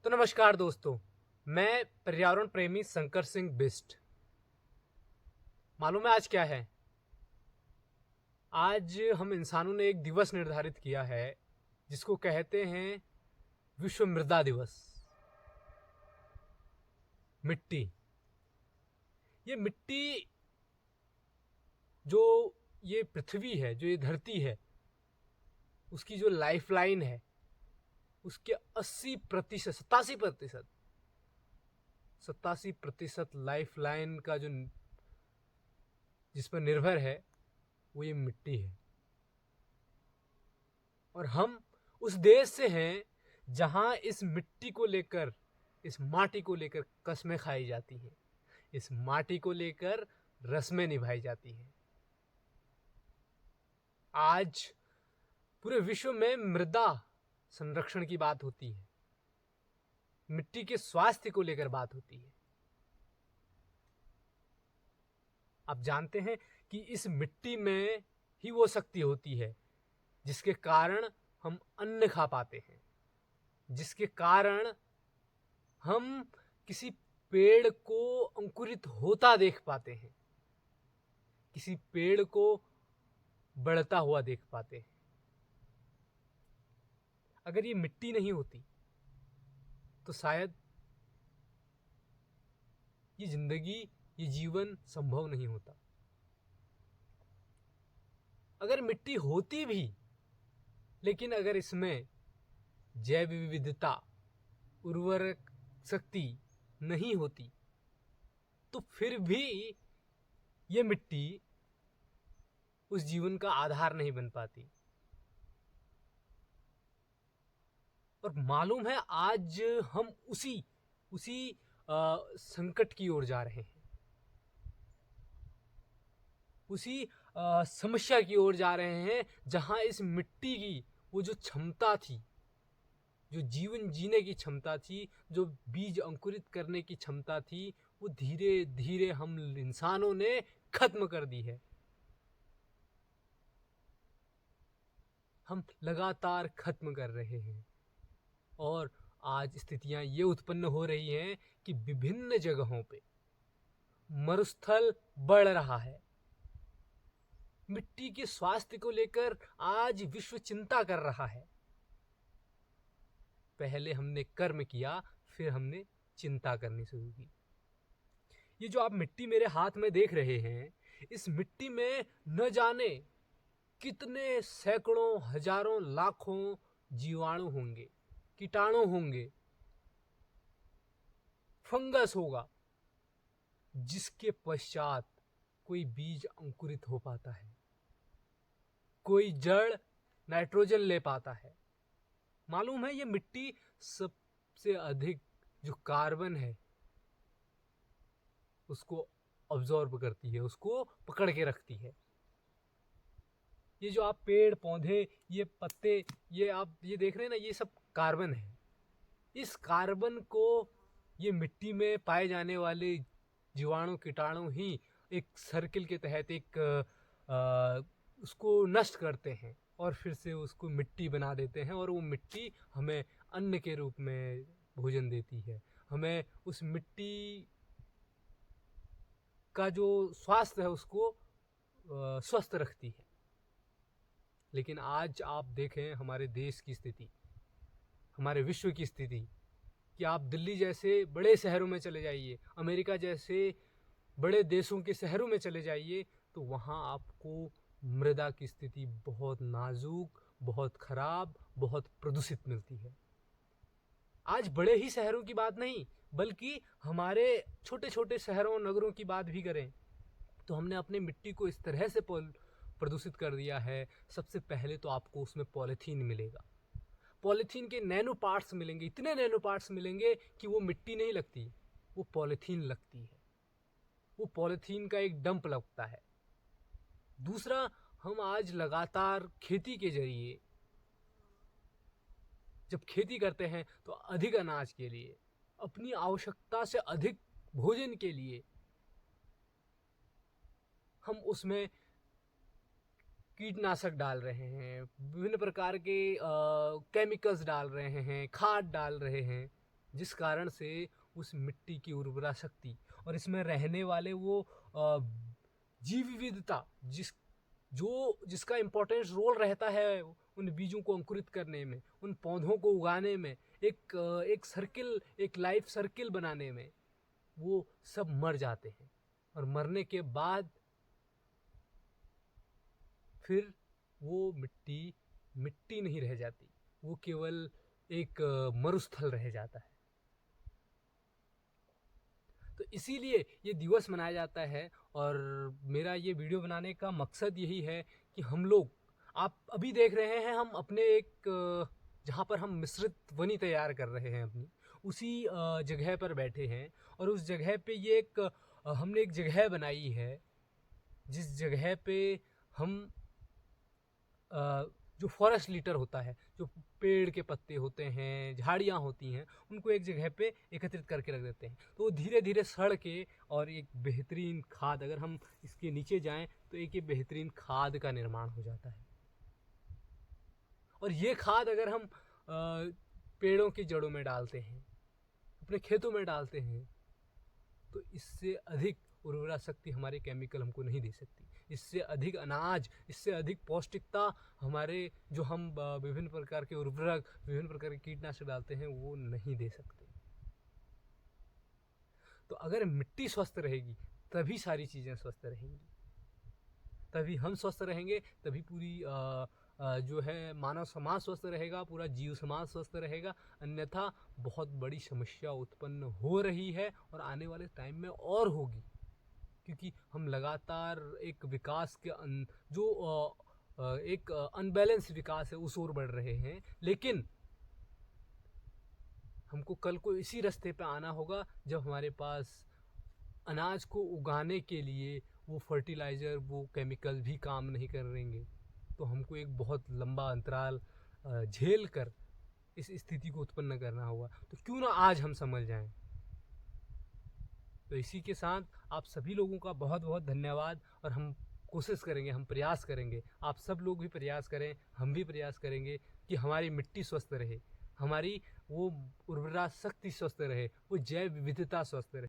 तो नमस्कार दोस्तों, मैं पर्यावरण प्रेमी शंकर सिंह बिष्ट। मालूम है आज क्या है? आज हम इंसानों ने एक दिवस निर्धारित किया है जिसको कहते हैं विश्व मृदा दिवस। मिट्टी, ये मिट्टी जो ये पृथ्वी है, जो ये धरती है, उसकी जो लाइफलाइन है, उसके 80% 87% लाइफलाइन का जो जिस पर निर्भर है वो ये मिट्टी है। और हम उस देश से हैं जहां इस मिट्टी को लेकर, इस माटी को लेकर कस्में खाई जाती हैं, इस माटी को लेकर रस्में निभाई जाती हैं। आज पूरे विश्व में मृदा संरक्षण की बात होती है, मिट्टी के स्वास्थ्य को लेकर बात होती है। आप जानते हैं कि इस मिट्टी में ही वो शक्ति होती है जिसके कारण हम अन्न खा पाते हैं, जिसके कारण हम किसी पेड़ को अंकुरित होता देख पाते हैं, किसी पेड़ को बढ़ता हुआ देख पाते हैं। अगर ये मिट्टी नहीं होती तो शायद ये जिंदगी, ये जीवन संभव नहीं होता। अगर मिट्टी होती भी, लेकिन अगर इसमें जैव विविधता, उर्वरक शक्ति नहीं होती तो फिर भी ये मिट्टी उस जीवन का आधार नहीं बन पाती। और मालूम है आज हम उसी उसी संकट की ओर जा रहे हैं, उसी समस्या की ओर जा रहे हैं जहां इस मिट्टी की वो जो क्षमता थी, जो जीवन जीने की क्षमता थी, जो बीज अंकुरित करने की क्षमता थी, वो धीरे धीरे हम इंसानों ने खत्म कर दी है। हम लगातार खत्म कर रहे हैं और आज स्थितियां ये उत्पन्न हो रही हैं कि विभिन्न जगहों पे मरुस्थल बढ़ रहा है। मिट्टी के स्वास्थ्य को लेकर आज विश्व चिंता कर रहा है। पहले हमने कर्म किया, फिर हमने चिंता करनी शुरू की। ये जो आप मिट्टी मेरे हाथ में देख रहे हैं, इस मिट्टी में न जाने कितने सैकड़ों, हजारों, लाखों जीवाणु होंगे, कीटाणु होंगे, फंगस होगा, जिसके पश्चात कोई बीज अंकुरित हो पाता है, कोई जड़ नाइट्रोजन ले पाता है। मालूम है ये मिट्टी सबसे अधिक जो कार्बन है उसको ऑब्जॉर्ब करती है, उसको पकड़ के रखती है। ये जो आप पेड़ पौधे, ये पत्ते, ये आप ये देख रहे हैं ना, ये सब कार्बन है। इस कार्बन को ये मिट्टी में पाए जाने वाले जीवाणु, कीटाणु ही एक सर्किल के तहत एक उसको नष्ट करते हैं और फिर से उसको मिट्टी बना देते हैं, और वो मिट्टी हमें अन्न के रूप में भोजन देती है। हमें उस मिट्टी का जो स्वास्थ्य है उसको स्वस्थ रखती है। लेकिन आज आप देखें हमारे देश की स्थिति, हमारे विश्व की स्थिति, कि आप दिल्ली जैसे बड़े शहरों में चले जाइए, अमेरिका जैसे बड़े देशों के शहरों में चले जाइए, तो वहाँ आपको मृदा की स्थिति बहुत नाजुक, बहुत खराब, बहुत प्रदूषित मिलती है। आज बड़े ही शहरों की बात नहीं, बल्कि हमारे छोटे छोटे शहरों, नगरों की बात भी करें तो हमने अपनी मिट्टी को इस तरह से प्रदूषित कर दिया है। सबसे पहले तो आपको उसमें पॉलीथीन मिलेगा, पॉलीथीन के नैनो पार्ट्स मिलेंगे, इतने नैनो पार्ट्स मिलेंगे कि वो मिट्टी नहीं लगती, वो पॉलीथीन लगती है, वो पॉलीथीन का एक डंप लगता है। दूसरा, हम आज लगातार खेती के जरिए जब खेती करते हैं तो अधिक अनाज के लिए, अपनी आवश्यकता से अधिक भोजन के लिए हम उसमें कीटनाशक डाल रहे हैं, विभिन्न प्रकार के केमिकल्स डाल रहे हैं, खाद डाल रहे हैं। जिस कारण से उस मिट्टी की उर्वरा शक्ति और इसमें रहने वाले वो जीव विविधता जिसका इम्पोर्टेंस रोल रहता है उन बीजों को अंकुरित करने में, उन पौधों को उगाने में, एक लाइफ सर्किल बनाने में, वो सब मर जाते हैं। और मरने के बाद फिर वो मिट्टी नहीं रह जाती, वो केवल एक मरुस्थल रह जाता है। तो इसीलिए ये दिवस मनाया जाता है और मेरा ये वीडियो बनाने का मकसद यही है कि हम लोग, आप अभी देख रहे हैं हम अपने जहाँ पर हम मिश्रित वनी तैयार कर रहे हैं अपनी, उसी जगह पर बैठे हैं। और उस जगह पे हमने एक जगह बनाई है जिस जगह पे हम जो फॉरेस्ट लीटर होता है, जो पेड़ के पत्ते होते हैं, झाड़ियाँ होती हैं, उनको एक जगह पे एकत्रित करके रख देते हैं। तो वो धीरे धीरे सड़ के और एक बेहतरीन खाद, अगर हम इसके नीचे जाएं तो एक ये बेहतरीन खाद का निर्माण हो जाता है। और ये खाद अगर हम पेड़ों की जड़ों में डालते हैं, अपने खेतों में डालते हैं, तो इससे अधिक उर्वरा शक्ति हमारे केमिकल हमको नहीं दे सकती। इससे अधिक अनाज, इससे अधिक पौष्टिकता हमारे जो हम विभिन्न प्रकार के उर्वरक, विभिन्न प्रकार के कीटनाशक डालते हैं, वो नहीं दे सकते। तो अगर मिट्टी स्वस्थ रहेगी तभी सारी चीज़ें स्वस्थ रहेंगी, तभी हम स्वस्थ रहेंगे, तभी पूरी जो है मानव समाज स्वस्थ रहेगा, पूरा जीव समाज स्वस्थ रहेगा। अन्यथा बहुत बड़ी समस्या उत्पन्न हो रही है और आने वाले टाइम में और होगी, क्योंकि हम लगातार एक विकास के एक अनबैलेंस विकास है उस ओर बढ़ रहे हैं। लेकिन हमको कल को इसी रास्ते पे आना होगा जब हमारे पास अनाज को उगाने के लिए वो फर्टिलाइज़र, वो केमिकल भी काम नहीं करेंगे। तो हमको एक बहुत लंबा अंतराल झेल कर इस स्थिति को उत्पन्न करना होगा। तो क्यों ना आज हम समझ जाएं। तो इसी के साथ आप सभी लोगों का बहुत बहुत धन्यवाद। और हम कोशिश करेंगे, हम प्रयास करेंगे, आप सब लोग भी प्रयास करें, हम भी प्रयास करेंगे कि हमारी मिट्टी स्वस्थ रहे, हमारी वो उर्वरा शक्ति स्वस्थ रहे, वो जैव विविधता स्वस्थ रहे।